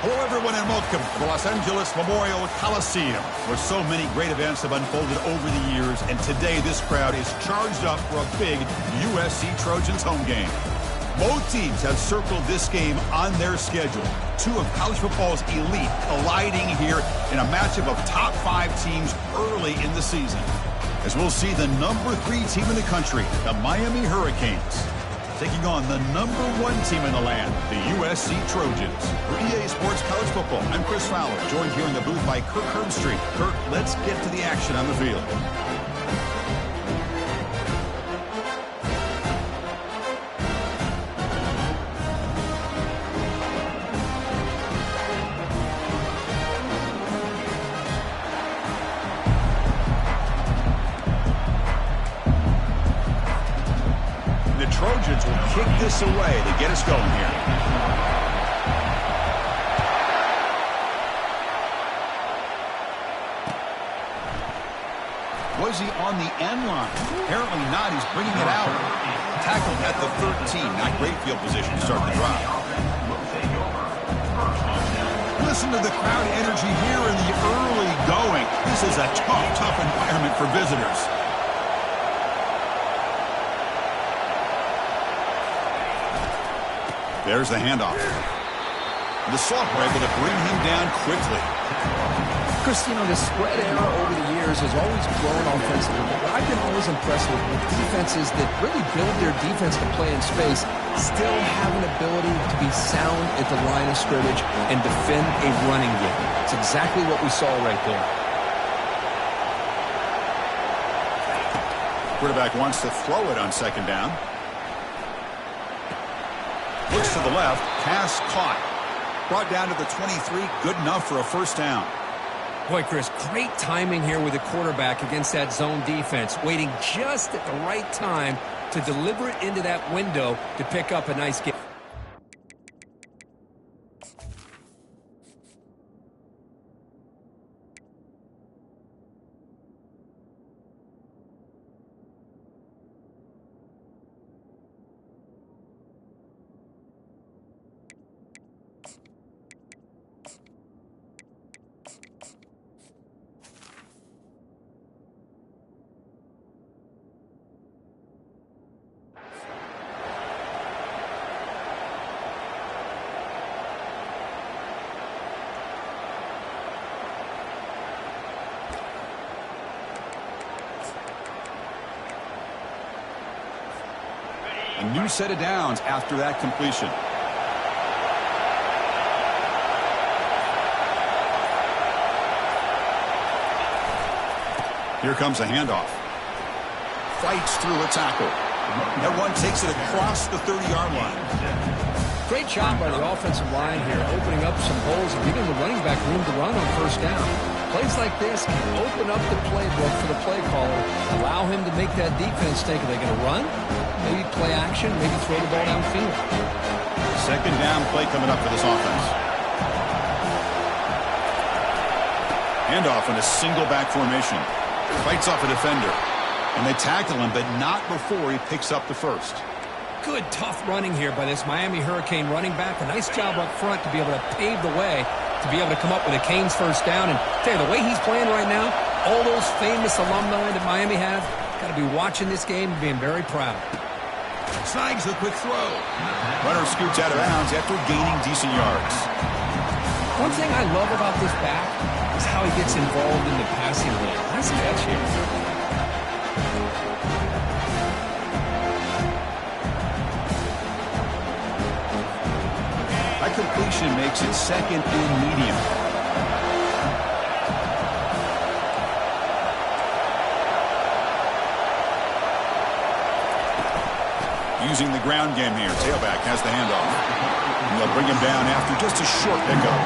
Hello, everyone, and welcome to the Los Angeles Memorial Coliseum, where so many great events have unfolded over the years, and today this crowd is charged up for a big USC Trojans home game. Both teams have circled this game on their schedule. Two of college football's elite colliding here in a matchup of top 5 teams early in the season. As we'll see the number 3 team in the country, the Miami Hurricanes, taking on the number 1 team in the land, the USC Trojans. For EA Sports College Football, I'm Chris Fowler, joined here in the booth by Kirk Herbstreit. Kirk, let's get to the action on the field. Trojans will kick this away to get us going here. Was he on the end line? Apparently not. He's bringing it out. Tackled at the 13. Not great field position to start the drive. Listen to the crowd energy here in the early going. This is a tough environment for visitors. There's the handoff. The Soft were able to bring him down quickly. Chris, you know, the spread era over the years has always grown offensively, but what I've been always impressed with defenses that really build their defense to play in space still have an ability to be sound at the line of scrimmage and defend a running game. It's exactly what we saw right there. Quarterback wants to throw it on second down. Looks to the left, pass caught. Brought down to the 23, good enough for a first down. Boy, Chris, great timing here with the quarterback against that zone defense, waiting just at the right time to deliver it into that window to pick up a nice game. A new set of downs after that completion. Here comes a handoff. Fights through a tackle. That one takes it across the 30-yard line. Great job by the offensive line here, opening up some holes and giving the running back room to run on first down. Plays like this can open up the playbook for the play caller, allow him to make that defense think, are they going to run? Maybe play action, maybe throw the ball downfield. Second down play coming up for this offense. Handoff in a single back formation. Fights off a defender. And they tackle him, but not before he picks up the first. Good, tough running here by this Miami Hurricane running back. A nice job up front to be able to pave the way, to be able to come up with a Canes first down. And tell you, the way he's playing right now, all those famous alumni that Miami have, got to be watching this game and being very proud. Snags the quick throw. Runner scoots out of bounds after gaining decent yards. One thing I love about this back is how he gets involved in the passing game. Nice catch here. That completion makes it second and medium. Using the ground game here. Tailback has the handoff. And they'll bring him down after just a short pickup.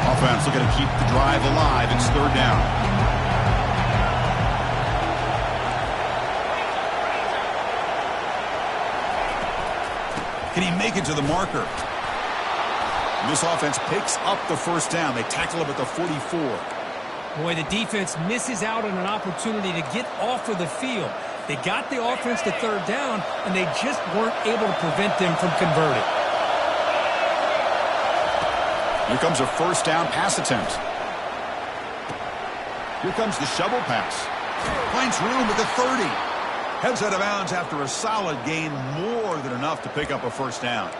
Offense looking to keep the drive alive. It's third down. Can he make it to the marker? And this offense picks up the first down. They tackle him at the 44. Boy, the defense misses out on an opportunity to get off of the field. They got the offense to third down, and they just weren't able to prevent them from converting. Here comes a first down pass attempt. Here comes the shovel pass. Finds room at the 30. Heads out of bounds after a solid gain, more than enough to pick up a first down.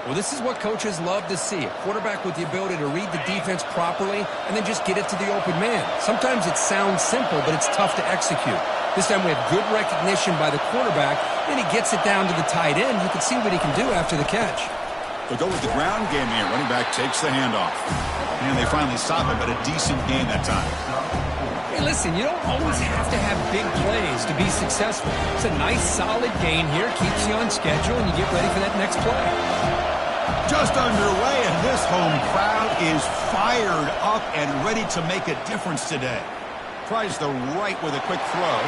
Well, this is what coaches love to see. A quarterback with the ability to read the defense properly and then just get it to the open man. Sometimes it sounds simple, but it's tough to execute. This time we have good recognition by the quarterback, and he gets it down to the tight end. You can see what he can do after the catch. They'll go with the ground game here. Running back takes the handoff. And they finally stop him, but a decent gain that time. Hey, listen, you don't always have to have big plays to be successful. It's a nice, solid gain here. Keeps you on schedule, and you get ready for that next play. Just underway, and this home crowd is fired up and ready to make a difference today. Tries the right with a quick throw,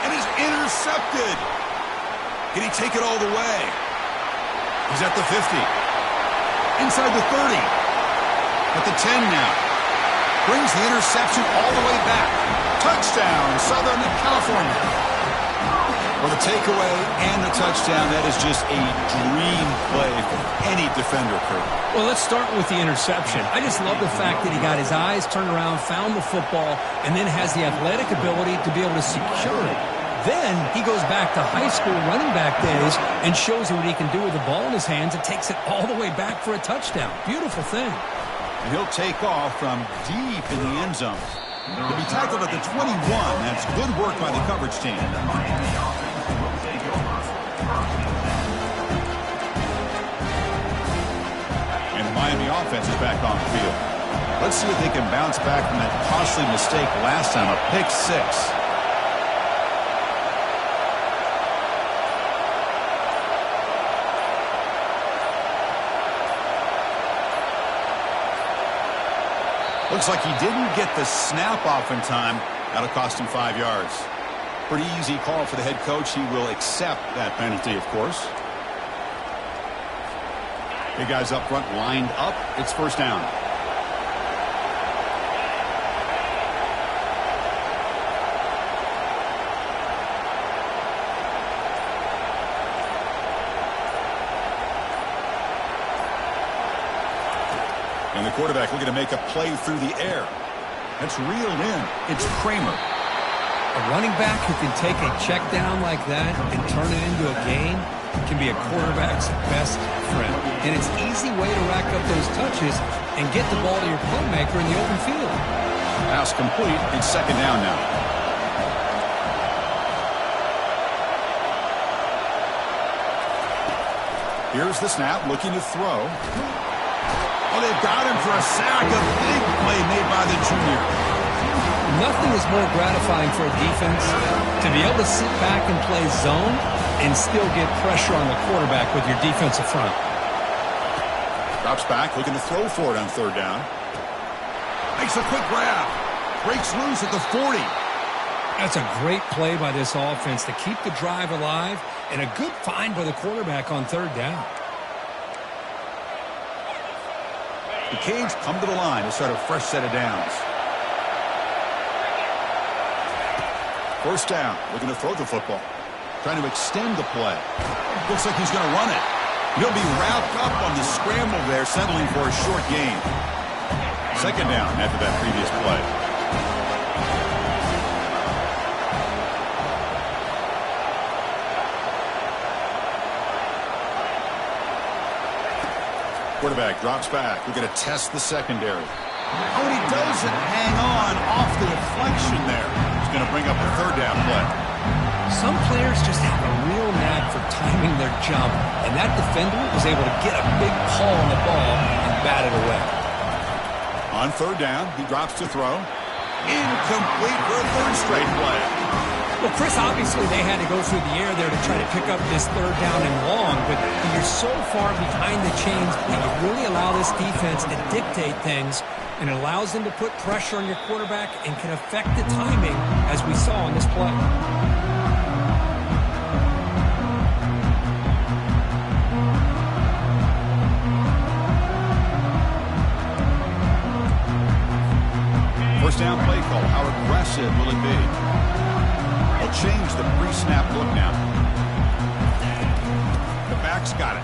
and is intercepted. Can he take it all the way? He's at the 50. Inside the 30. At the 10 now. Brings the interception all the way back. Touchdown, Southern California. Well, the takeaway and the touchdown, that is just a dream play for any defender, Kurt. Well, let's start with the interception. I just love the fact that he got his eyes turned around, found the football, and then has the athletic ability to be able to secure it. Then he goes back to high school running back days and shows you what he can do with the ball in his hands and takes it all the way back for a touchdown. Beautiful thing. And he'll take off from deep in the end zone. He'll be tackled at the 21. That's good work by the coverage team. And the Miami offense is back on the field. Let's see if they can bounce back from that costly mistake last time, a pick six. Looks like he didn't get the snap off in time. That'll cost him 5 yards. Pretty easy call for the head coach. He will accept that penalty, of course. Big guys up front lined up. It's first down. And the quarterback looking to make a play through the air. That's reeled in. It's Kramer. A running back who can take a check down like that and turn it into a gain can be a quarterback's best friend. And it's an easy way to rack up those touches and get the ball to your playmaker in the open field. Pass complete. It's second down now. Here's the snap, looking to throw. Oh, they've got him for a sack. A big play made by the junior. Nothing is more gratifying for a defense to be able to sit back and play zone and still get pressure on the quarterback with your defensive front. Drops back, looking to throw for it on third down. Makes a quick grab. Breaks loose at the 40. That's a great play by this offense to keep the drive alive and a good find by the quarterback on third down. The Canes come to the line to start a fresh set of downs. First down, looking to throw the football. Trying to extend the play. Looks like he's going to run it. He'll be wrapped up on the scramble there, settling for a short gain. Second down after that previous play. Quarterback drops back. We're going to test the secondary. Oh, and he doesn't hang on off the deflection there. He's going to bring up a third down play. Some players just have a real knack for timing their jump, and that defender was able to get a big paw on the ball and bat it away. On third down, he drops to throw. Incomplete for a third straight play. Well, Chris, obviously they had to go through the air there to try to pick up this third down and long, but when you're so far behind the chains, you really allow this defense to dictate things, and it allows them to put pressure on your quarterback and can affect the timing, as we saw in this play. First down play call. How aggressive will it be? They'll change the pre-snap Mark's got it.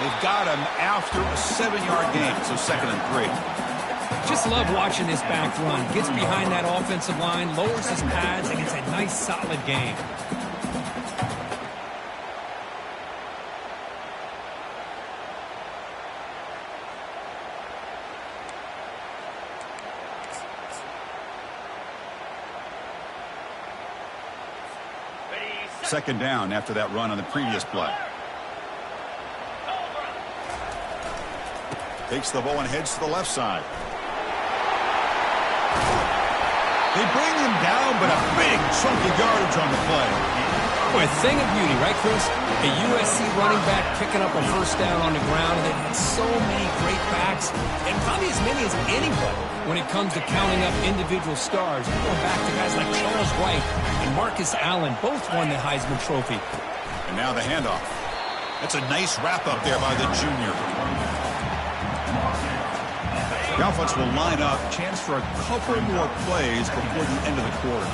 They've got him after a 7-yard gain, so 2nd and 3. Just love watching this back run. Gets behind that offensive line, lowers his pads, and gets a nice, solid gain. Second down after that run on the previous play. Takes the ball and heads to the left side. They bring him down, but a big chunk of yardage on the play. Boy, a thing of beauty, right, Chris? A USC running back picking up a first down on the ground. They've had so many great backs, and probably as many as anybody when it comes to counting up individual stars. Going back to guys like Charles Wright and Marcus Allen, both won the Heisman Trophy. And now the handoff. That's a nice wrap-up there by the junior. The offense will line up. Chance for a couple more plays before the end of the quarter.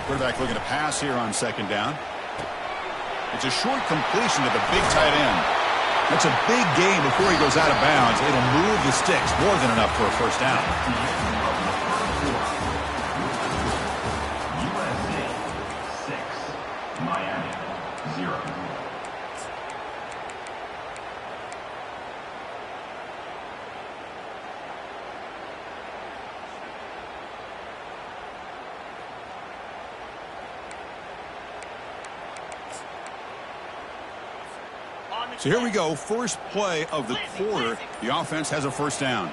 Quarterback looking to pass here on 2nd down. It's a short completion to the big tight end. That's a big gain before he goes out of bounds. It'll move the sticks more than enough for a first down. USC 6, Miami 0. So here we go. First play of the quarter. The offense has a first down.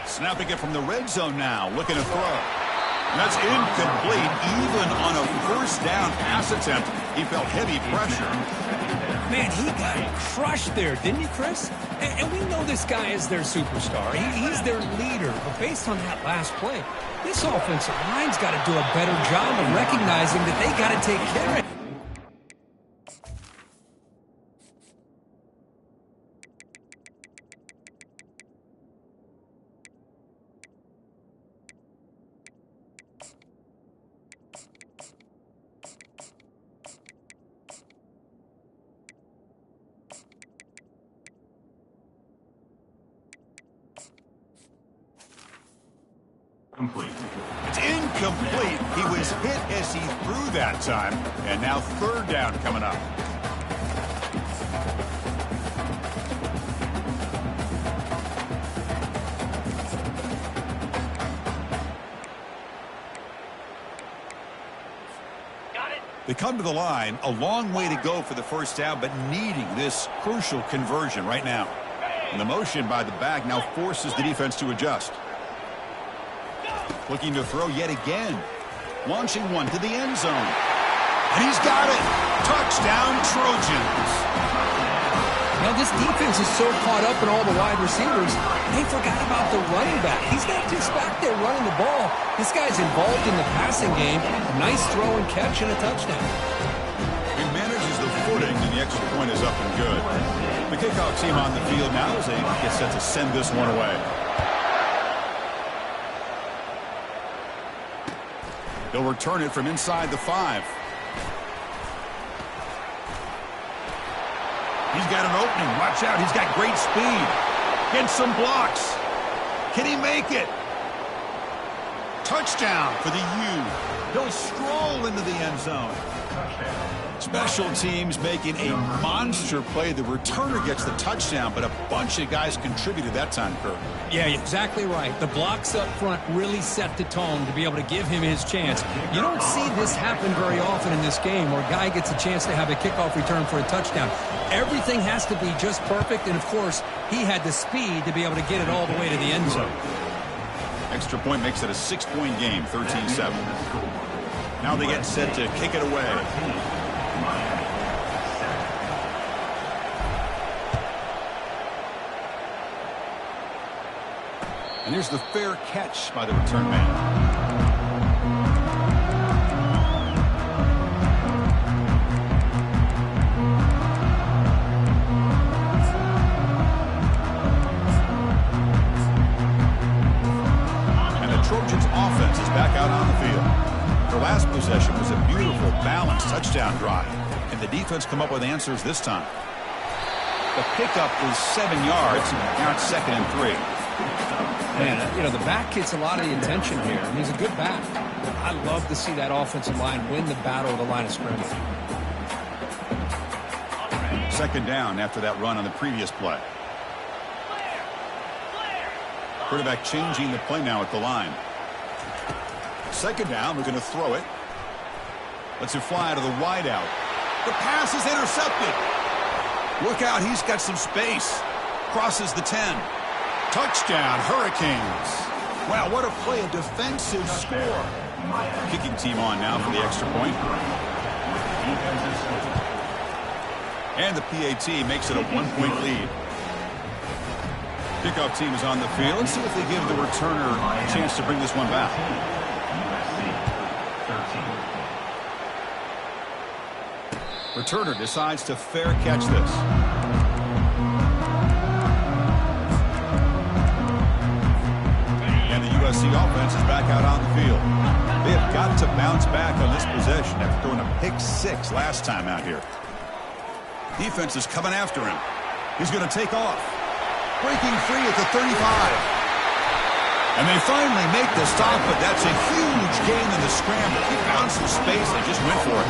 Snapping it from the red zone now. Looking to throw. And that's incomplete. Even on a first down pass attempt, he felt heavy pressure. Man, he got crushed there, didn't he, Chris? And we know this guy is their superstar. He's their leader. But based on that last play, this offensive line's got to do a better job of recognizing that they got to take care of it. Complete. It's incomplete. He was hit as he threw that time. And now 3rd down coming up. They come to the line, a long way to go for the first down, but needing this crucial conversion right now. And the motion by the back now forces the defense to adjust. Looking to throw yet again. Launching one to the end zone. And he's got it. Touchdown, Trojans. Now, this defense is so caught up in all the wide receivers, they forgot about the running back. He's not just back there running the ball. This guy's involved in the passing game. A nice throw and catch and a touchdown. He manages the footing, and the extra point is up and good. The kickoff team on the field now as they get set to send this one away. They'll return it from inside the 5. He's got an opening. Watch out. He's got great speed. Gets some blocks. Can he make it? Touchdown for the U. He'll stroll into the end zone. Special teams making a monster play. The returner gets the touchdown, but a bunch of guys contributed that time, Kirk. Yeah, exactly right. The blocks up front really set the tone to be able to give him his chance. You don't see this happen very often in this game where a guy gets a chance to have a kickoff return for a touchdown. Everything has to be just perfect, and of course, he had the speed to be able to get it all the way to the end zone. Extra point makes it a 6-point game, 13-7. Now they get set to kick it away. And here's the fair catch by the return man. And the Trojans offense is back out on the field. Their last possession was a beautiful, balanced touchdown drive, and the defense come up with answers this time. The pickup is 7 yards. Now it's 2nd and 3. Man, you know, the back gets a lot of the attention here, and he's a good back. I love to see that offensive line win the battle of the line of scrimmage. 2nd down after that run on the previous play. Quarterback changing the play now at the line. 2nd down, we're going to throw it. Lets it fly to the wideout. The pass is intercepted. Look out, he's got some space. Crosses the 10. Touchdown, Hurricanes. Wow, what a play, a defensive score. Kicking team on now for the extra point. And the PAT makes it a 1-point lead. Kickoff team is on the field. Let's see if they give the returner a chance to bring this one back. Returner decides to fair catch this. And the USC offense is back out on the field. They have got to bounce back on this possession after throwing a pick 6 last time out here. Defense is coming after him. He's going to take off. Breaking free at the 35. And they finally make the stop, but that's a huge gain in the scramble. He found some space and just went for it.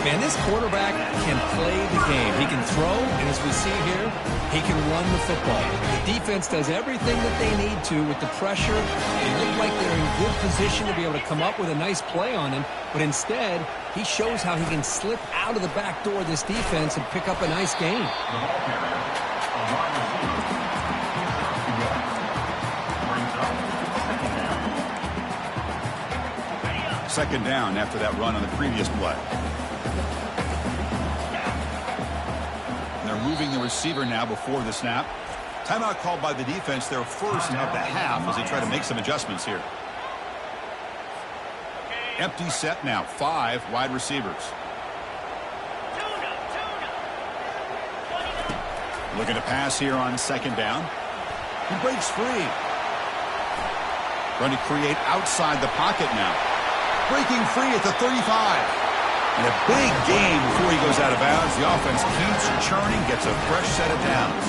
Man, this quarterback can play the game. He can throw, and as we see here, he can run the football. The defense does everything that they need to with the pressure. They look like they're in good position to be able to come up with a nice play on him, but instead, he shows how he can slip out of the back door of this defense and pick up a nice gain. 2nd down after that run on the previous play. And they're moving the receiver now before the snap. Timeout called by the defense, their first of the half as they try to make some adjustments here. Empty set now, 5 wide receivers. Looking to pass here on 2nd down. He breaks free. Going to create outside the pocket now. Breaking free at the 35. And a big gain before he goes out of bounds. The offense keeps churning, gets a fresh set of downs.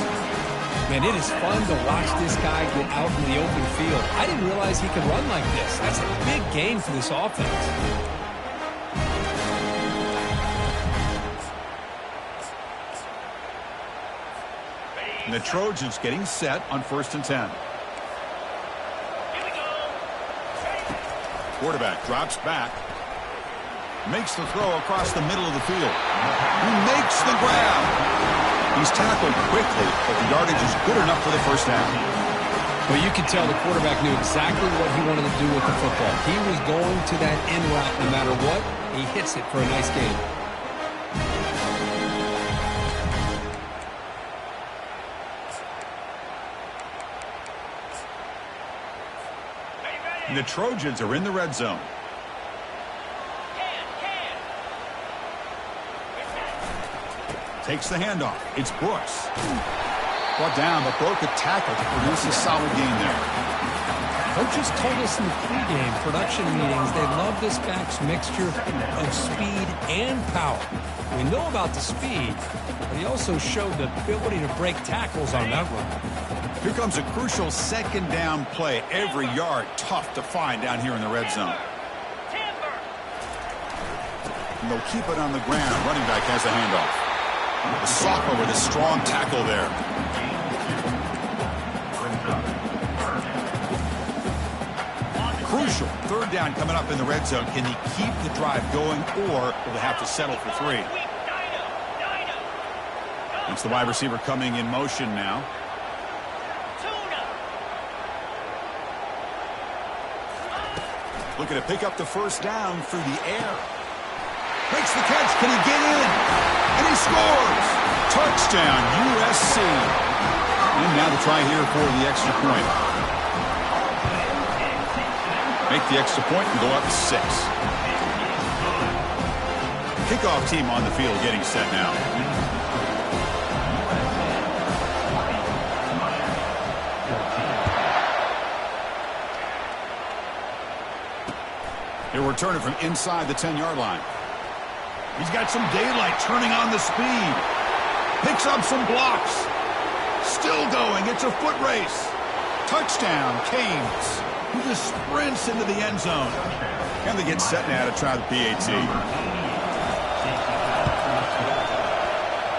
Man, it is fun to watch this guy get out in the open field. I didn't realize he could run like this. That's a big gain for this offense. And the Trojans getting set on 1st and 10. Quarterback drops back. Makes the throw across the middle of the field. He makes the grab. He's tackled quickly, but the yardage is good enough for the first down. Well, you can tell the quarterback knew exactly what he wanted to do with the football. He was going to that in route no matter what. He hits it for a nice gain. And the Trojans are in the red zone. Takes the handoff. It's Brooks. Brought down, but broke a tackle to produce a solid gain there. Coaches told us in the pregame production meetings they love this back's mixture of speed and power. We know about the speed, but he also showed the ability to break tackles on that run. Here comes a crucial 2nd down play. Every yard tough to find down here in the red zone. And they'll keep it on the ground. Running back has the handoff. The sophomore with a strong tackle there. Crucial 3rd down coming up in the red zone. Can he keep the drive going, or will they have to settle for 3? It's the wide receiver coming in motion now. Looking to pick up the 1st down through the air. Makes the catch. Can he get in? And he scores! Touchdown, USC. And now to try here for the extra point. Make the extra point and go up 6. Kickoff team on the field getting set now. Here They'll return it from inside the 10-yard line. He's got some daylight turning on the speed. Picks up some blocks. Still going. It's a foot race. Touchdown, Canes. He just sprints into the end zone. And they get set now to try the PAT.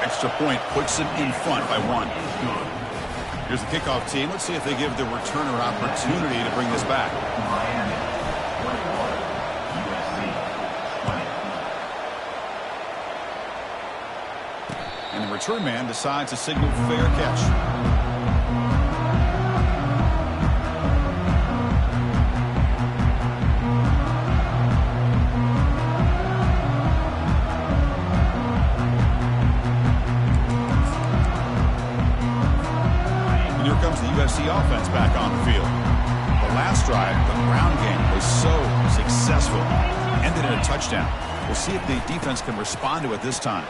Extra point puts him in front by 1. Here's the kickoff team. Let's see if they give the returner opportunity to bring this back. Miami, 24, USC, 20. And the return man decides to signal fair catch. USC offense back on the field. The last drive, the ground game, was so successful. Ended in a touchdown. We'll see if the defense can respond to it this time.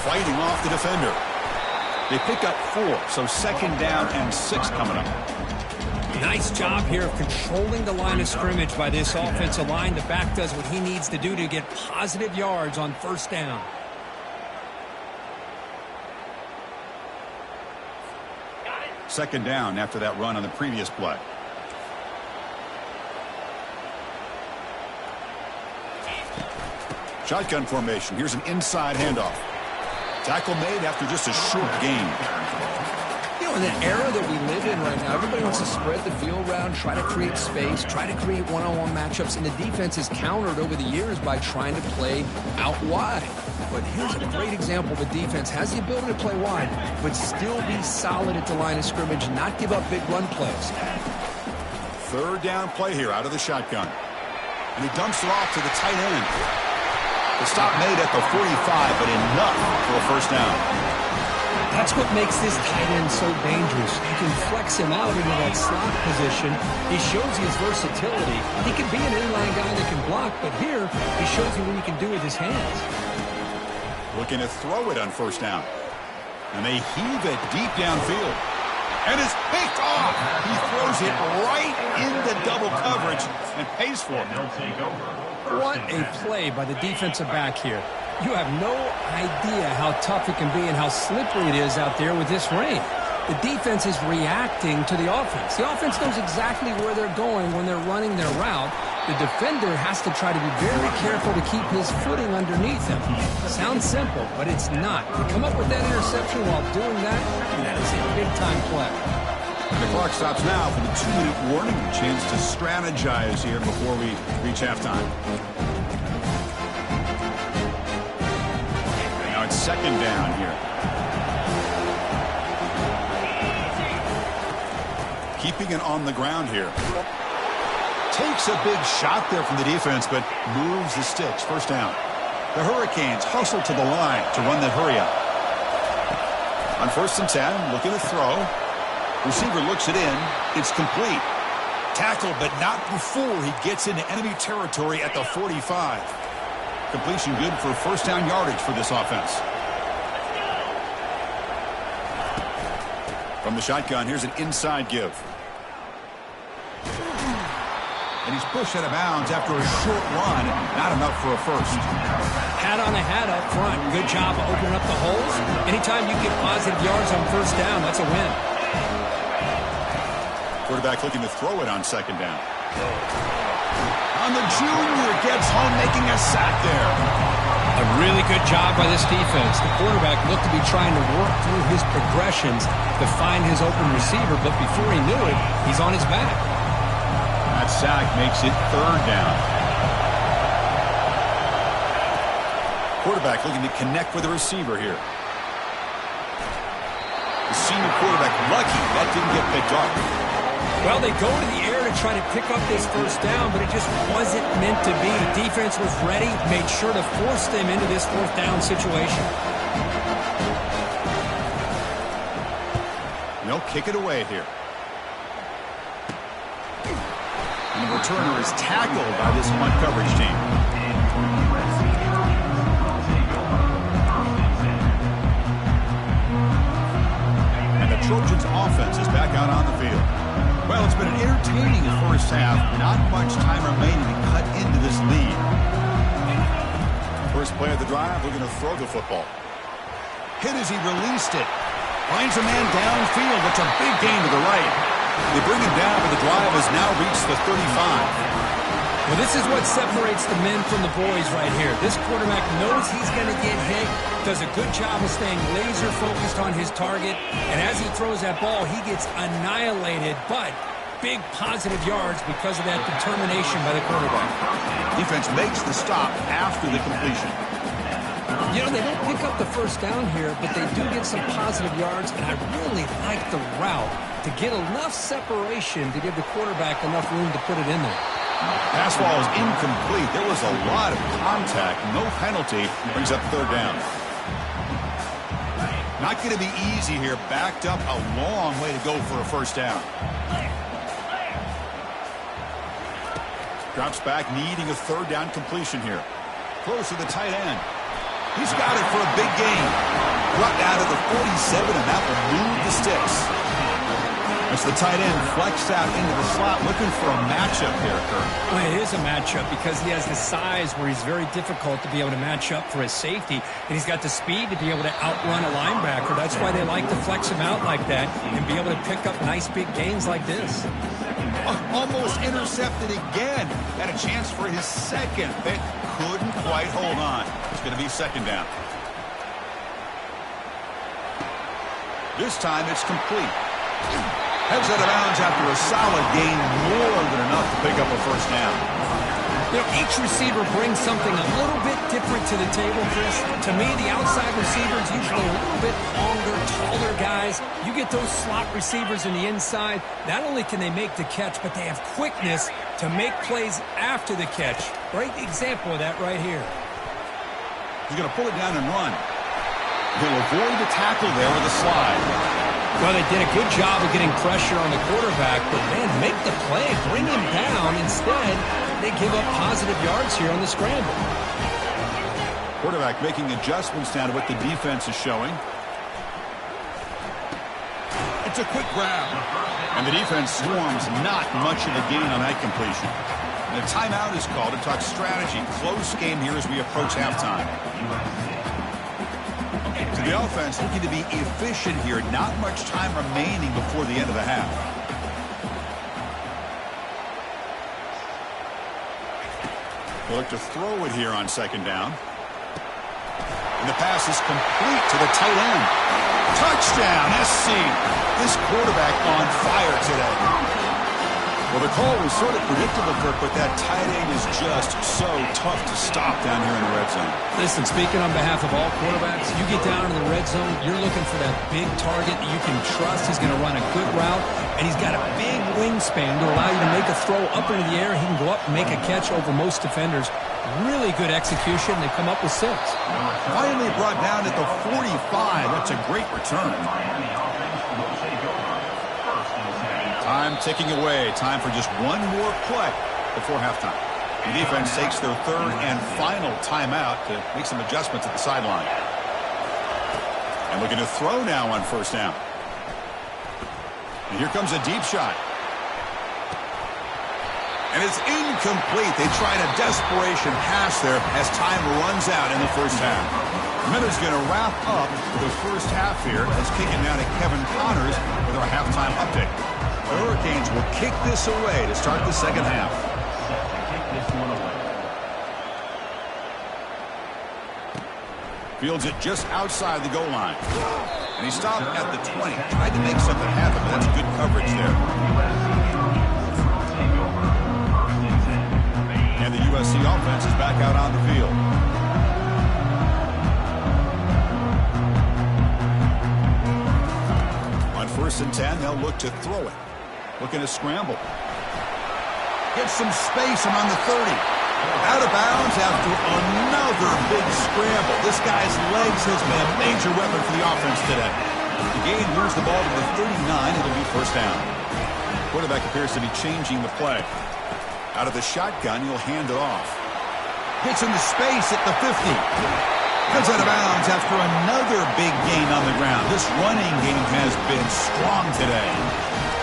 Fighting off the defender. They pick up 4, so 2nd down and 6 coming up. Nice job here of controlling the line of scrimmage by this offensive line. The back does what he needs to do to get positive yards on 1st down. Second down after that run on the previous play. Shotgun formation. Here's an inside handoff. Tackle made after just a short gain. You know, in the era that we live in right now, everybody wants to spread the field around, try to create space, try to create one-on-one matchups, and the defense is countered over the years by trying to play out wide. But here's a great example. The defense has the ability to play wide, but still be solid at the line of scrimmage, not give up big run plays. 3rd down play here out of the shotgun. And he dumps it off to the tight end. The stop made at the 45, but enough for a 1st down. That's what makes this tight end so dangerous. You can flex him out into that slot position. He shows his versatility. He can be an inline guy that can block, but here he shows you what he can do with his hands. Looking to throw it on 1st down. And they heave it deep downfield. And it's picked off. He throws it right into double coverage and pays for it. They'll take over. What a play by the defensive back here. You have no idea how tough it can be and how slippery it is out there with this rain. The defense is reacting to the offense. The offense knows exactly where they're going when they're running their route. The defender has to try to be very careful to keep his footing underneath him. Sounds simple, but it's not. To come up with that interception while doing that, that is a big-time play. And the clock stops now for the 2-minute warning. A chance to strategize here before we reach halftime. Now it's 2nd down here. Keeping it on the ground here. Takes a big shot there from the defense, but moves the sticks. 1st down. The Hurricanes hustle to the line to run the hurry up. On 1st and 10, looking to throw. Receiver looks it in. It's complete. Tackled, but not before he gets into enemy territory at the 45. Completion good for 1st down yardage for this offense. From the shotgun, here's an inside give. And he's pushed out of bounds after a short run. Not enough for a 1st. Hat on a hat up front. Good job of opening up the holes. Anytime you get positive yards on 1st down, that's a win. Quarterback looking to throw it on 2nd down. On the junior, gets home, making a sack there. A really good job by this defense. The quarterback looked to be trying to work through his progressions to find his open receiver, but before he knew it, he's on his back. That sack makes it 3rd down. Quarterback looking to connect with the receiver here. The senior quarterback lucky that didn't get picked up. Well, they go to the air to try to pick up this 1st down, but it just wasn't meant to be. The defense was ready, made sure to force them into this 4th down situation. They'll kick it away here. And the returner is tackled by this punt coverage team. And the Trojans offense is back out on the field. Well, it's been an entertaining 1st half. Not much time remaining to cut into this lead. Last play of the drive, we're going to throw the football. Hit as he released it. Finds a man downfield. It's a big gain to the right. They bring him down, but the drive has now reached the 35. Well, this is what separates the men from the boys right here. This quarterback knows he's going to get hit, does a good job of staying laser focused on his target, and as he throws that ball, he gets annihilated, but big positive yards because of that determination by the quarterback. Defense makes the stop after the completion. You know, they don't pick up the first down here, but they do get some positive yards, and I really like the route to get enough separation to give the quarterback enough room to put it in there. Pass ball is incomplete. There was a lot of contact. No penalty. Brings up third down. Not going to be easy here. Backed up a long way to go for a first down. Drops back, needing a third down completion here. Close to the tight end. He's got it for a big gain. Brought out of the 47, and that will move the sticks. As the tight end flexed out into the slot, looking for a matchup here, Kirk. Well, it is a matchup because he has the size where he's very difficult to be able to match up for his safety, and he's got the speed to be able to outrun a linebacker. That's why they like to flex him out like that and be able to pick up nice big gains like this. Almost intercepted again. Had a chance for his second, but couldn't quite hold on. It's going to be second down. This time it's complete. Heads out of bounds after a solid gain, more than enough to pick up a first down. You know, each receiver brings something a little bit different to the table, Chris. To me, the outside receivers, usually a little bit longer, taller guys. You get those slot receivers in the inside, not only can they make the catch, but they have quickness to make plays after the catch. Great example of that right here. He's going to pull it down and run. He'll avoid the tackle there with a slide. Well, they did a good job of getting pressure on the quarterback, but, man, make the play, bring him down. Instead, they give up positive yards here on the scramble. Quarterback making adjustments now to what the defense is showing. It's a quick grab. And the defense swarms not much of a gain on that completion. And a timeout is called to talk strategy. Close game here as we approach halftime. So the offense looking to be efficient here. Not much time remaining before the end of the half. They'll look to throw it here on second down. And the pass is complete to the tight end. Touchdown, SC. This quarterback on fire today. Well, the call was sort of predictable, Kirk, but that tight end is just so tough to stop down here in the red zone. Listen, speaking on behalf of all quarterbacks, you get down in the red zone, you're looking for that big target that you can trust. He's going to run a good route, and he's got a big wingspan to allow you to make a throw up into the air. He can go up and make a catch over most defenders. Really good execution. They come up with 6. Finally brought down at the 45. That's a great return. Time ticking away. Time for just one more play before halftime. The defense takes their third and final timeout to make some adjustments at the sideline. And looking to throw now on first down. And here comes a deep shot. And it's incomplete. They tried a desperation pass there as time runs out in the first half. Miller's going to wrap up the first half here. Let's kick it down to Kevin Connors with our halftime update. The Hurricanes will kick this away to start the second half. Fields it just outside the goal line. And he stopped at the 20. Tried to make something happen, but that's good coverage there. And the USC offense is back out on the field. On 1st and 10, they'll look to throw it. Looking to scramble. Gets some space around the 30. Out of bounds after another big scramble. This guy's legs has been a major weapon for the offense today. The game moves the ball to the 39. It'll be first down. Quarterback appears to be changing the play. Out of the shotgun, he'll hand it off. Gets into space at the 50. Comes out of bounds after another big gain on the ground. This running game has been strong today.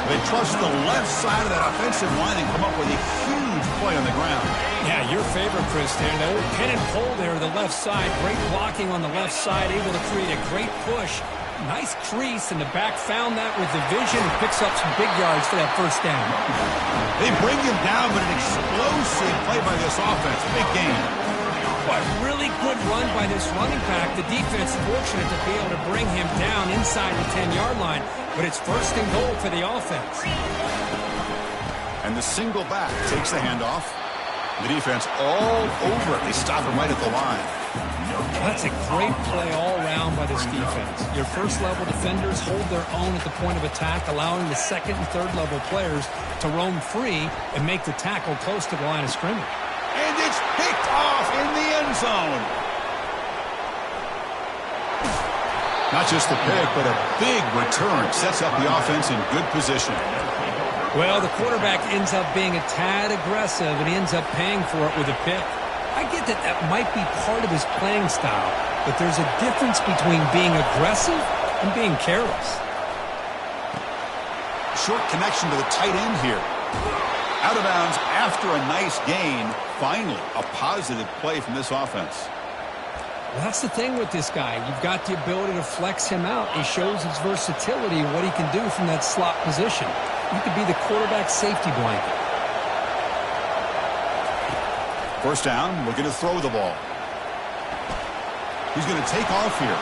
They trust the left side of that offensive line and come up with a huge huge play on the ground. Yeah, your favorite, Chris, there. The old pin and pull there to the left side. Great blocking on the left side, able to create a great push. Nice crease, and the back found that with the vision and picks up some big yards for that first down. They bring him down, but an explosive play by this offense. Big gain. But really good run by this running back. The defense fortunate to be able to bring him down inside the 10-yard line, but it's first and goal for the offense. And the single back takes the handoff. The defense all over it. They stop him right at the line. That's a great play all around by this defense. Your first-level defenders hold their own at the point of attack, allowing the second and third-level players to roam free and make the tackle close to the line of scrimmage. And it's picked off in the end zone. Not just the pick, but a big return. Sets up the offense in good position. Well, the quarterback ends up being a tad aggressive, and he ends up paying for it with a pick. I get that that might be part of his playing style, but there's a difference between being aggressive and being careless. Short connection to the tight end here. Out of bounds after a nice gain. Finally, a positive play from this offense. Well, that's the thing with this guy. You've got the ability to flex him out. He shows his versatility and what he can do from that slot position. You could be the quarterback safety blanket. First down, looking to throw the ball. He's going to take off here.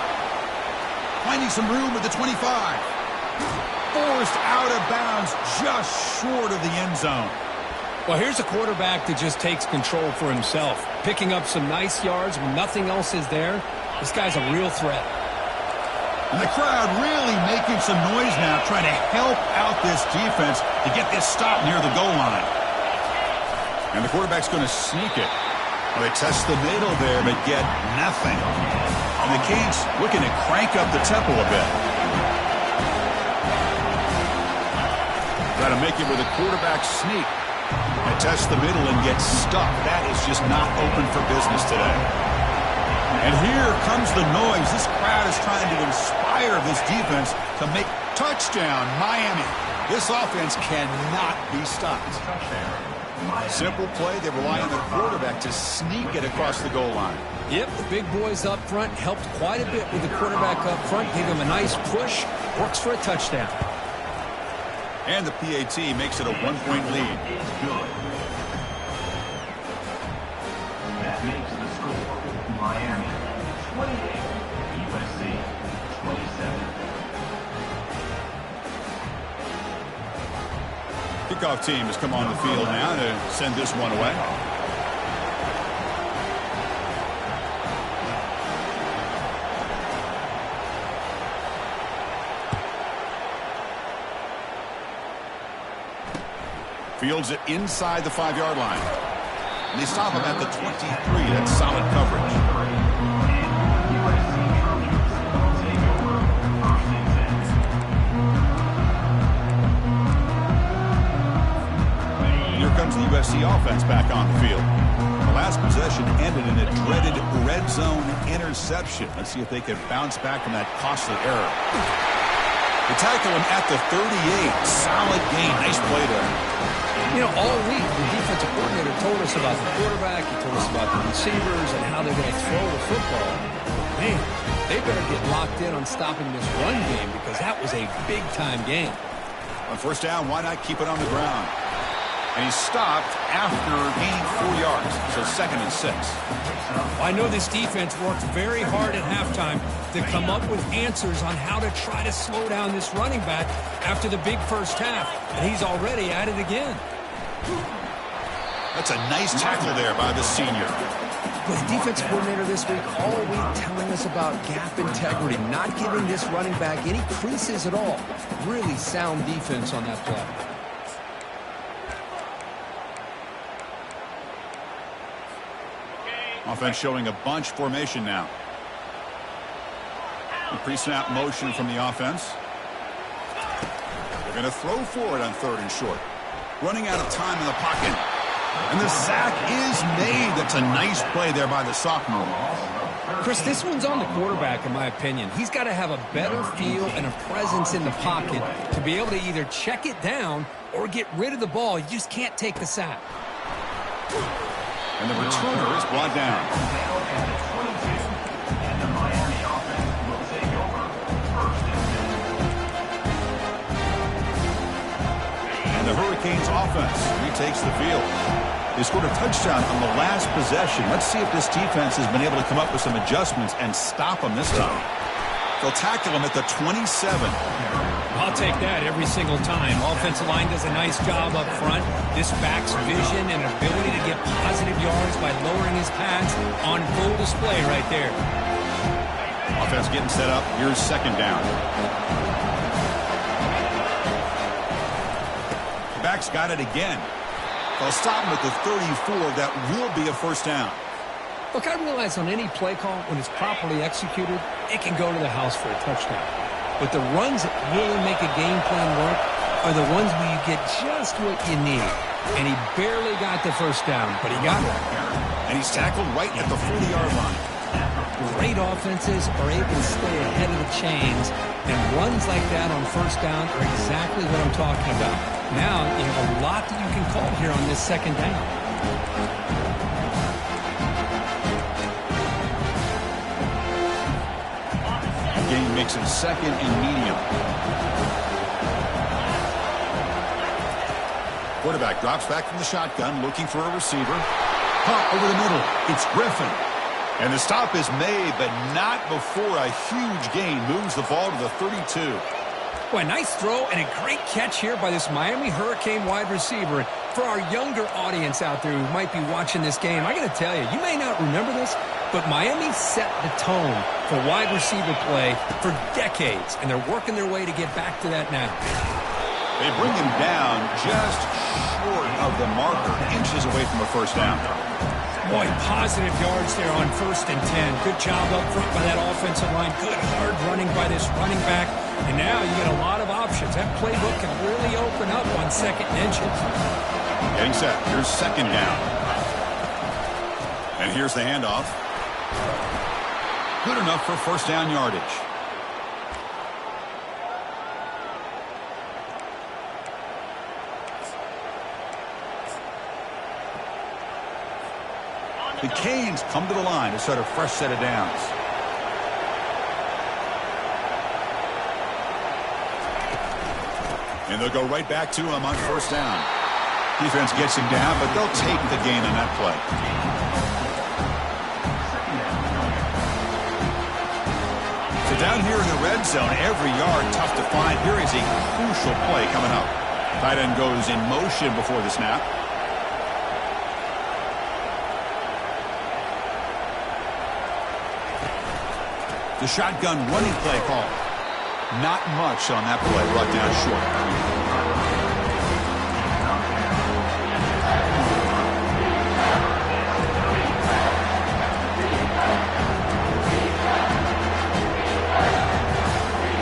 Finding some room at the 25. Forced out of bounds just short of the end zone. Well, here's a quarterback that just takes control for himself. Picking up some nice yards when nothing else is there. This guy's a real threat. And the crowd really making some noise now, trying to help out this defense to get this stop near the goal line. And the quarterback's going to sneak it. Well, they test the middle there, but get nothing. And the Canes looking to crank up the tempo a bit. Try to make it with a quarterback sneak. They test the middle and get stuck. That is just not open for business today. And here comes the noise. This crowd is trying to inspire this defense to make touchdown Miami. This offense cannot be stopped. Simple play. They rely on the quarterback to sneak it across the goal line. Yep, the big boys up front helped quite a bit with the quarterback up front. Gave him a nice push. Works for a touchdown. And the PAT makes it a one-point lead. Good. That makes the score Miami 28, USC 27. Kickoff team has come on the field now to send this one away. Fields it inside the 5-yard line. And they stop him at the 23. That's solid coverage. Here comes the USC offense back on the field. The last possession ended in a dreaded red zone interception. Let's see if they can bounce back from that costly error. They tackle him at the 38. Solid gain. Nice play there. You know, all week, the defensive coordinator told us about the quarterback. He told us about the receivers and how they're going to throw the football. Man, they better get locked in on stopping this run game because that was a big-time game. On first down, why not keep it on the ground? And he stopped after gaining 4 yards, so 2nd and 6. I know this defense worked very hard at halftime to come up with answers on how to try to slow down this running back after the big first half, and he's already at it again. That's a nice tackle there by the senior. With the defense coordinator this week, all week telling us about gap integrity, not giving this running back any creases at all. Really sound defense on that play. Offense showing a bunch formation now. Pre-snap motion from the offense. They're going to throw for it on 3rd and short. Running out of time in the pocket. And the sack is made. That's a nice play there by the sophomore. Chris, this one's on the quarterback, in my opinion. He's got to have a better feel and a presence in the pocket to be able to either check it down or get rid of the ball. You just can't take the sack. And the returner is brought down. And the Miami offense will take over 1st and 10. And the Hurricanes offense retakes the field. They scored a touchdown on the last possession. Let's see if this defense has been able to come up with some adjustments and stop them this time. They'll tackle him at the 27. I'll take that every single time. Offensive line does a nice job up front. This back's vision and ability to get positive yards by lowering his pads on full display right there. Offense getting set up. Here's 2nd down. Back's got it again. They'll stop him at the 34. That will be a 1st down. Look, I realize on any play call, when it's properly executed, it can go to the house for a touchdown. But the runs that really make a game plan work are the ones where you get just what you need. And he barely got the 1st down, but he got it. And he's tackled right at the 40-yard line. Great offenses are able to stay ahead of the chains, and runs like that on 1st down are exactly what I'm talking about. Now you have a lot that you can call here on this 2nd down. Game makes it 2nd and medium. Quarterback drops back from the shotgun, looking for a receiver. Pump over the middle. It's Griffin. And the stop is made, but not before a huge gain moves the ball to the 32. Boy, nice throw and a great catch here by this Miami Hurricane wide receiver. For our younger audience out there who might be watching this game, I got to tell you, you may not remember this, but Miami set the tone for wide receiver play for decades, and they're working their way to get back to that now. They bring him down just short of the marker, inches away from a 1st down. Boy, positive yards there on 1st and 10. Good job up front by that offensive line. Good hard running by this running back. And now you get a lot of options. That playbook can really open up on 2nd and inches. Getting set. Here's 2nd down. And here's the handoff. Good enough for 1st down yardage. The Canes come to the line to set a fresh set of downs. And they'll go right back to him on 1st down. Defense gets him down, but they'll take the gain on that play. So down here in the red zone, every yard tough to find. Here is a crucial play coming up. Tight end goes in motion before the snap. The shotgun running play call. Not much on that play, brought down short.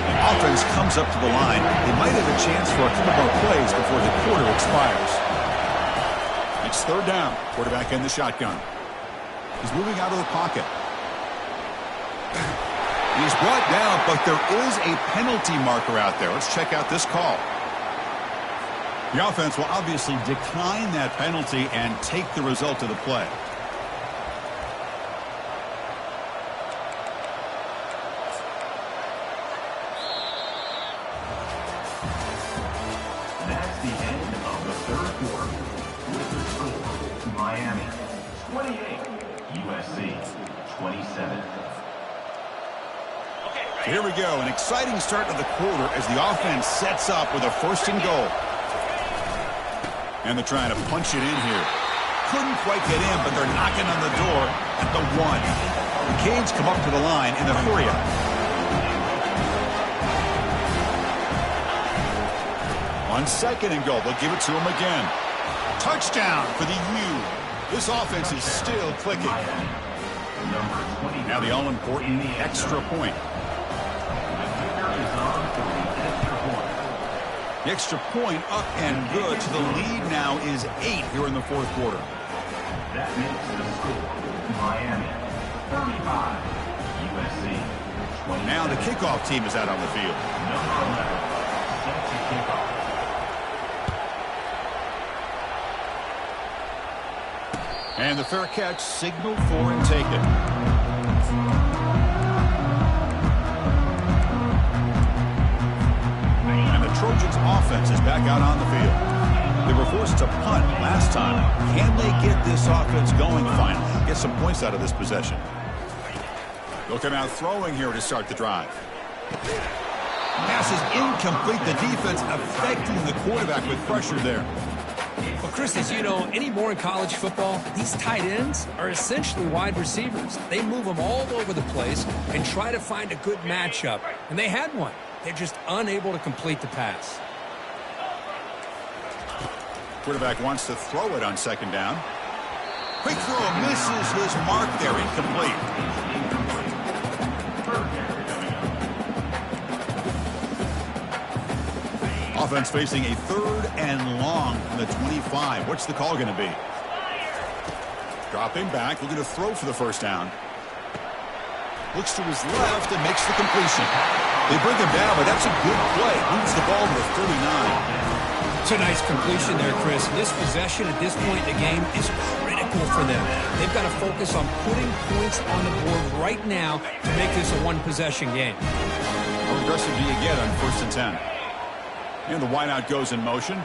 The offense comes up to the line. They might have a chance for a couple more plays before the quarter expires. It's 3rd down. Quarterback in the shotgun. He's moving out of the pocket. He's brought down, but there is a penalty marker out there. Let's check out this call. The offense will obviously decline that penalty and take the result of the play. That's the end of the 3rd quarter. With the score, Miami 28, USC 27. Here we go, an exciting start to the quarter as the offense sets up with a 1st and goal. And they're trying to punch it in here. Couldn't quite get in, but they're knocking on the door at the 1. The Canes come up to the line in the hurry up. On 2nd and goal, they'll give it to him again. Touchdown for the U. This offense is still clicking. Now the all-important extra point. The extra point up and good. So the lead now is 8 here in the 4th quarter. That makes the score Miami 35, USC 20. Now the kickoff team is out on the field. Number 11 set to kick off. And the fair catch signaled for and taken. And the Trojans offense is back out on the field. They were forced to punt last time. Can they get this offense going finally? Get some points out of this possession. They'll come out throwing here to start the drive. Pass is incomplete. The defense affecting the quarterback with pressure there. Well, Chris, as you know, anymore in college football, these tight ends are essentially wide receivers. They move them all over the place and try to find a good matchup. And they had one. They're just unable to complete the pass. Quarterback wants to throw it on second down. Quick throw misses his mark there. Incomplete. Offense facing a 3rd and long from the 25. What's the call going to be? Dropping back, looking to throw for the first down. Looks to his left and makes the completion. They bring him down, but that's a good play. Moves the ball to the 39. It's a nice completion there, Chris. This possession at this point in the game is critical for them. They've got to focus on putting points on the board right now to make this a one-possession game. How aggressive do you get on 1st and 10? And the wideout goes in motion.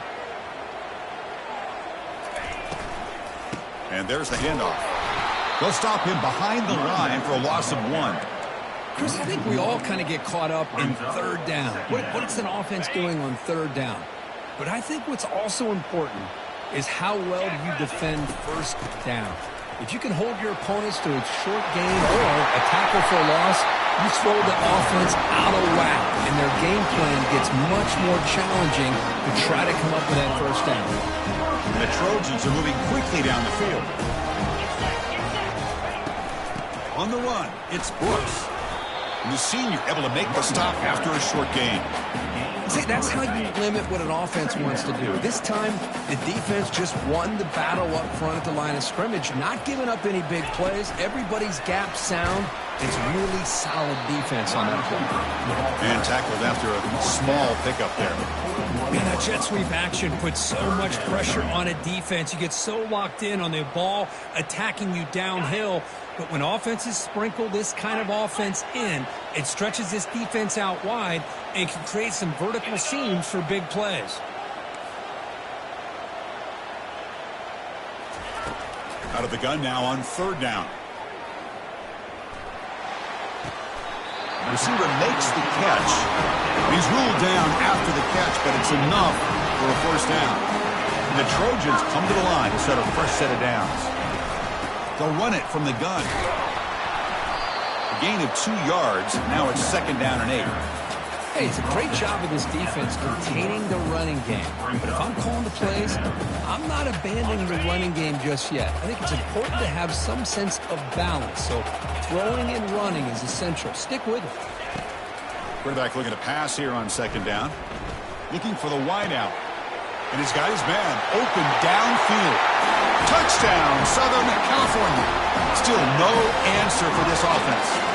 And there's the handoff. They'll stop him behind the line for a loss of 1. Chris, I think we all kind of get caught up in 3rd down. What's an offense doing on 3rd down? But I think what's also important is how well do you defend 1st down. If you can hold your opponents to a short gain or a tackle for a loss, you throw the offense out of whack, and their game plan gets much more challenging to try to come up with that 1st down. And the Trojans are moving quickly down the field. On the run, it's Brooks. And the senior able to make the stop after a short gain. See, that's how you limit what an offense wants to do. This time, the defense just won the battle up front at the line of scrimmage, not giving up any big plays. Everybody's gap sound. It's really solid defense on that play. And tackled after a small pickup there. Man, that jet sweep action puts so much pressure on a defense. You get so locked in on the ball attacking you downhill. But when offenses sprinkle this kind of offense in, it stretches this defense out wide and can create some vertical seams for big plays. Out of the gun now on 3rd down. Receiver makes the catch. He's ruled down after the catch, but it's enough for a 1st down. And the Trojans come to the line to set a fresh set of downs. They'll run it from the gun. A gain of 2 yards. Now it's 2nd down and 8. Hey, it's a great job of this defense containing the running game. But if I'm calling the plays, I'm not abandoning the running game just yet. I think it's important to have some sense of balance. So throwing and running is essential. Stick with it. Quarterback looking to pass here on 2nd down. Looking for the wideout. And he's got his man open downfield. Touchdown, Southern California. Still no answer for this offense.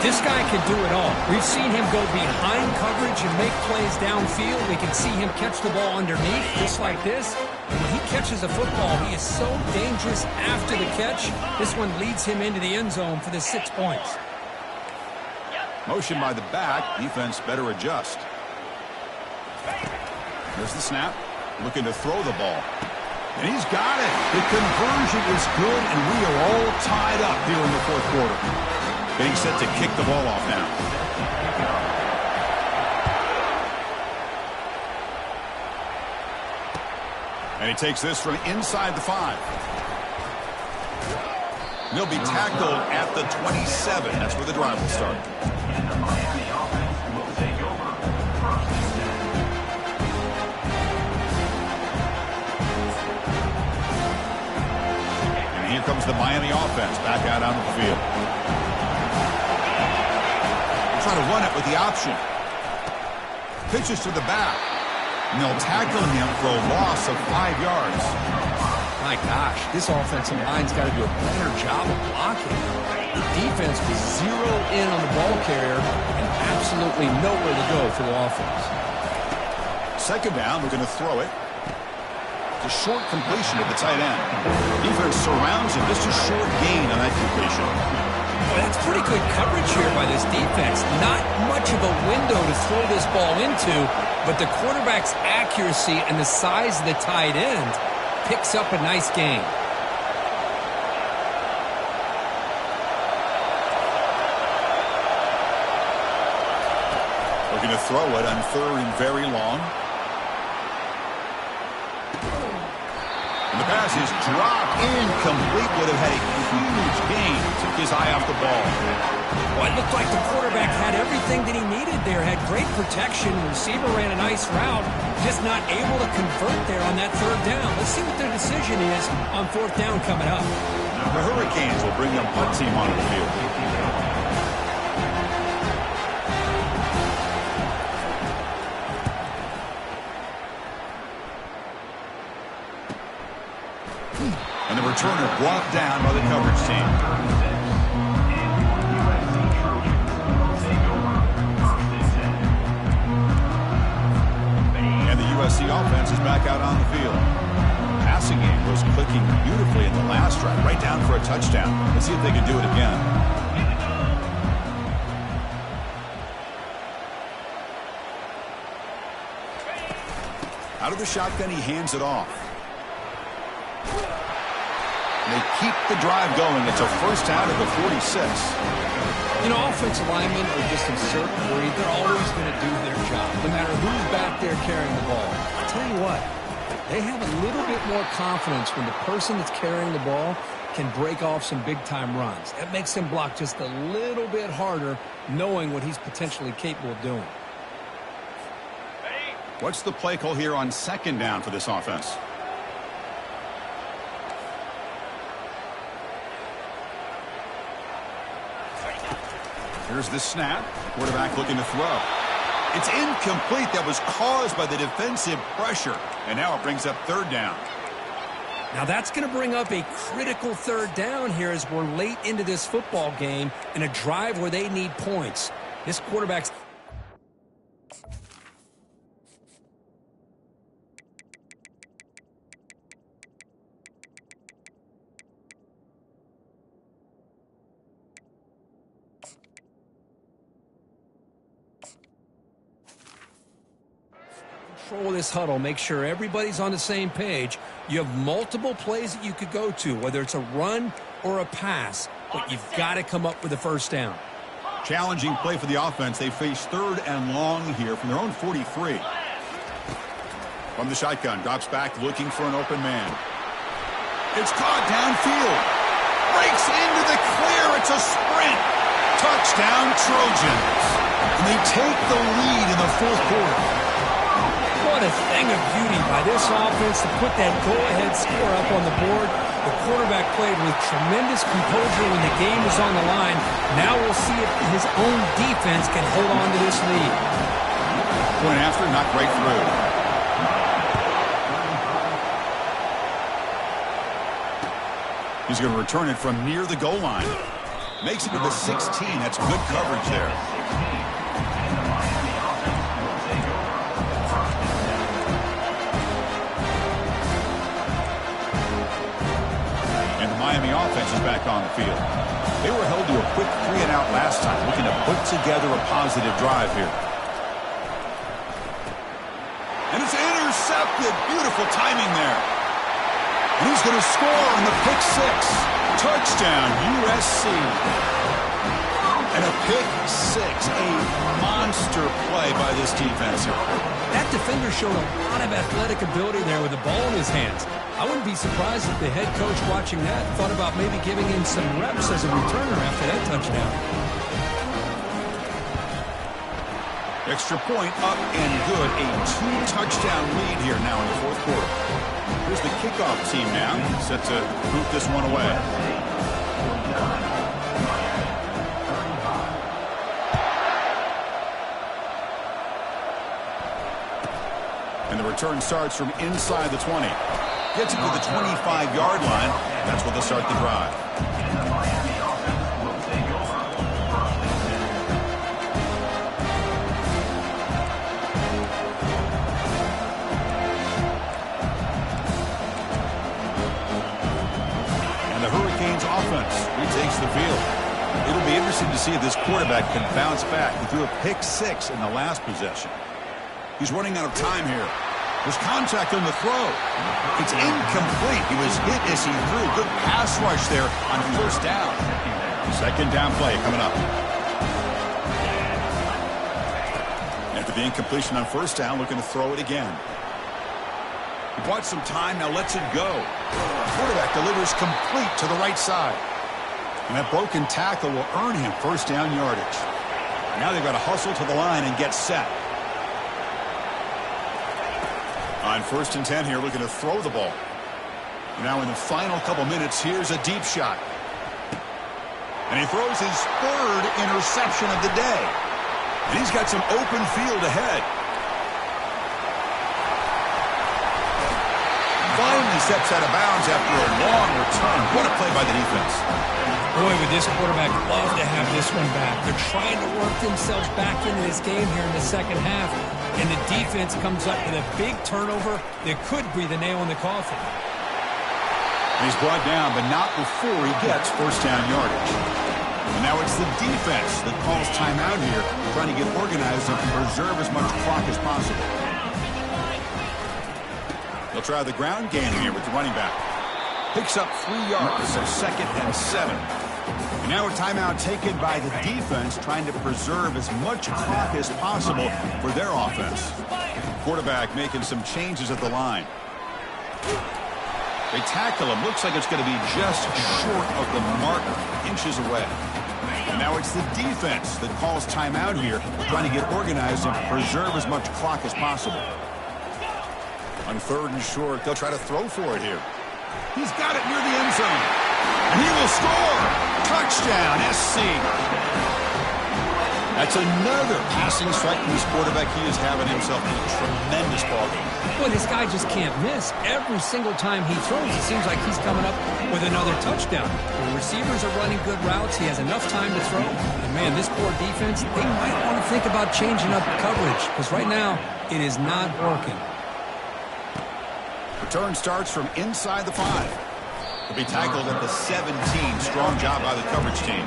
This guy can do it all. We've seen him go behind coverage and make plays downfield. We can see him catch the ball underneath, just like this. And when he catches a football, he is so dangerous after the catch. This one leads him into the end zone for the 6 points. Motion by the back. Defense better adjust. There's the snap. Looking to throw the ball. And he's got it. The conversion is good, and we are all tied up here in the 4th quarter. Getting set to kick the ball off now. And he takes this from inside the 5. They'll be tackled at the 27. That's where the drive will start. And the Miami offense will take over 1st and 10. And here comes the Miami offense back out onto the field. Trying to run it with the option. Pitches to the back. And they'll tackle him for a loss of 5 yards. My gosh, this offensive line's got to do a better job of blocking. The defense was zero in on the ball carrier and absolutely nowhere to go for the offense. 2nd down, we're going to throw it. It's a short completion to the tight end. Defense surrounds him. Just a short gain on that completion. Well, that's pretty good coverage here by this defense. Not much of a window to throw this ball into, but the quarterback's accuracy and the size of the tight end picks up a nice gain. Looking to throw it on 3rd and very long. And the pass is dropped incomplete. Would have had a huge gain. Took his eye off the ball. Well, it looked like the quarterback had everything that he needed there. Had great protection. The receiver ran a nice route. Just not able to convert there on that 3rd down. Let's see what their decision is on 4th down coming up. The Hurricanes will bring their punt team onto the field. And the returner blocked down by the coverage team. And the USC offense is back out on the field. Passing game was clicking beautifully in the last drive, right down for a touchdown. Let's see if they can do it again. Out of the shotgun, he hands it off. They keep the drive going. It's a first down at the 46. You know, offensive linemen are just a certain breed. They're always going to do their job, no matter who's back there carrying the ball. I'll tell you what, they have a little bit more confidence when the person that's carrying the ball can break off some big-time runs. That makes them block just a little bit harder, knowing what he's potentially capable of doing. What's the play call here on 2nd down for this offense? Here's the snap. Quarterback looking to throw. It's incomplete. That was caused by the defensive pressure. And now it brings up 3rd down. Now that's going to bring up a critical 3rd down here as we're late into this football game in a drive where they need points. This quarterback's... Control this huddle. Make sure everybody's on the same page. You have multiple plays that you could go to, whether it's a run or a pass, but you've got to come up with a 1st down. Challenging play for the offense. They face 3rd and long here from their own 43. From the shotgun, drops back looking for an open man. It's caught downfield. Breaks into the clear. It's a sprint. Touchdown Trojans. And they take the lead in the 4th quarter. What a thing of beauty by this offense to put that go-ahead score up on the board. The quarterback played with tremendous composure when the game was on the line. Now we'll see if his own defense can hold on to this lead. Point after, not right through. He's going to return it from near the goal line. Makes it to the 16. That's good coverage there. Miami offense is back on the field. They were held to a quick 3-and-out last time, looking to put together a positive drive here. And it's intercepted. Beautiful timing there. And he's going to score on the pick 6. Touchdown, USC. And a pick 6, a monster play by this defense here. That defender showed a lot of athletic ability there with the ball in his hands. I wouldn't be surprised if the head coach watching that thought about maybe giving him some reps as a returner after that touchdown. Extra point up and good. A 2-touchdown lead here now in the 4th quarter. Here's the kickoff team now, set to boot this one away. And the return starts from inside the 20. Gets it to the 25-yard line. That's where they'll start the drive. the field. It'll be interesting to see if this quarterback can bounce back. He threw a pick-6 in the last possession. He's running out of time here. There's contact on the throw. It's incomplete. He was hit as he threw. Good pass rush there on first down. Second down play coming up. After the incompletion on first down, looking to throw it again. He bought some time, now lets it go. The quarterback delivers complete to the right side. And that broken tackle will earn him first down yardage. Now they've got to hustle to the line and get set. On 1st and 10 here, looking to throw the ball. Now in the final couple minutes, here's a deep shot. And he throws his 3rd interception of the day. And he's got some open field ahead. Finally steps out of bounds after a long return. What a play by the defense. Boy, would this quarterback love to have this one back. They're trying to work themselves back into this game here in the second half. And the defense comes up with a big turnover that could be the nail in the coffin. And he's brought down, but not before he gets first down yardage. And now it's the defense that calls timeout here, trying to get organized and preserve as much clock as possible. They'll try the ground game here with the running back. Picks up 3 yards, so 2nd and 7. And now a timeout taken by the defense, trying to preserve as much clock as possible for their offense. Quarterback making some changes at the line. They tackle him. Looks like it's going to be just short of the mark, inches away. And now it's the defense that calls timeout here, trying to get organized and preserve as much clock as possible. On 3rd and short, they'll try to throw for it here. He's got it near the end zone. And he will score. Touchdown, SC. That's another passing strike from this quarterback. He is having himself a tremendous ball game. Boy, this guy just can't miss. Every single time he throws, it seems like he's coming up with another touchdown. The receivers are running good routes. He has enough time to throw. And, man, this poor defense, they might want to think about changing up coverage because right now it is not working. Return starts from inside the 5. He'll be tackled at the 17. Strong job by the coverage team.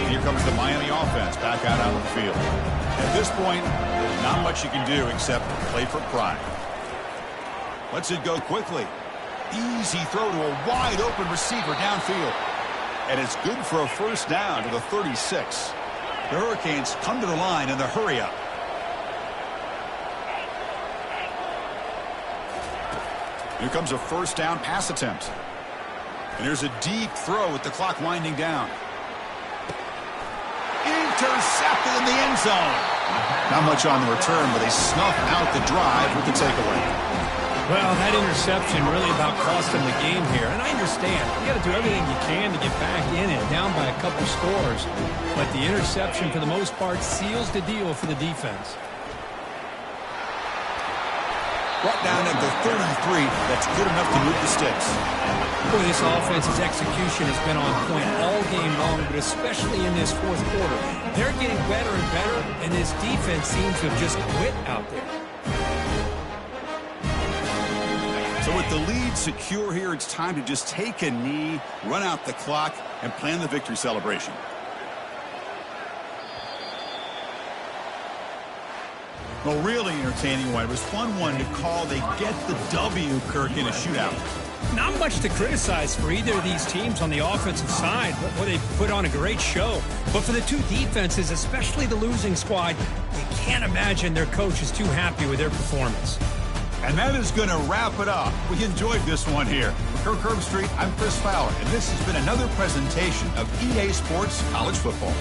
Here comes the Miami offense back out onto the field. At this point, not much you can do except play for pride. Lets it go quickly. Easy throw to a wide open receiver downfield. And it's good for a first down to the 36. The Hurricanes come to the line in the hurry up. Here comes a first down pass attempt. And there's a deep throw with the clock winding down. Intercepted in the end zone. Not much on the return, but they snuff out the drive with the takeaway. Well, that interception really about cost them the game here. And I understand. You got to do everything you can to get back in it, down by a couple scores. But the interception, for the most part, seals the deal for the defense. Brought down at the 33. That's good enough to move the sticks. Boy, this offense's execution has been on point all game long, but especially in this 4th quarter. They're getting better and better, and this defense seems to have just quit out there. So with the lead secure here, it's time to just take a knee, run out the clock, and plan the victory celebration. Well, really entertaining one. It was fun one to call. They get the W, Kirk, in a shootout. Not much to criticize for either of these teams on the offensive side. But they put on a great show. But for the two defenses, especially the losing squad, you can't imagine their coach is too happy with their performance. And that is going to wrap it up. We enjoyed this one here. For Kirk Herbstreit, I'm Chris Fowler, and this has been another presentation of EA Sports College Football.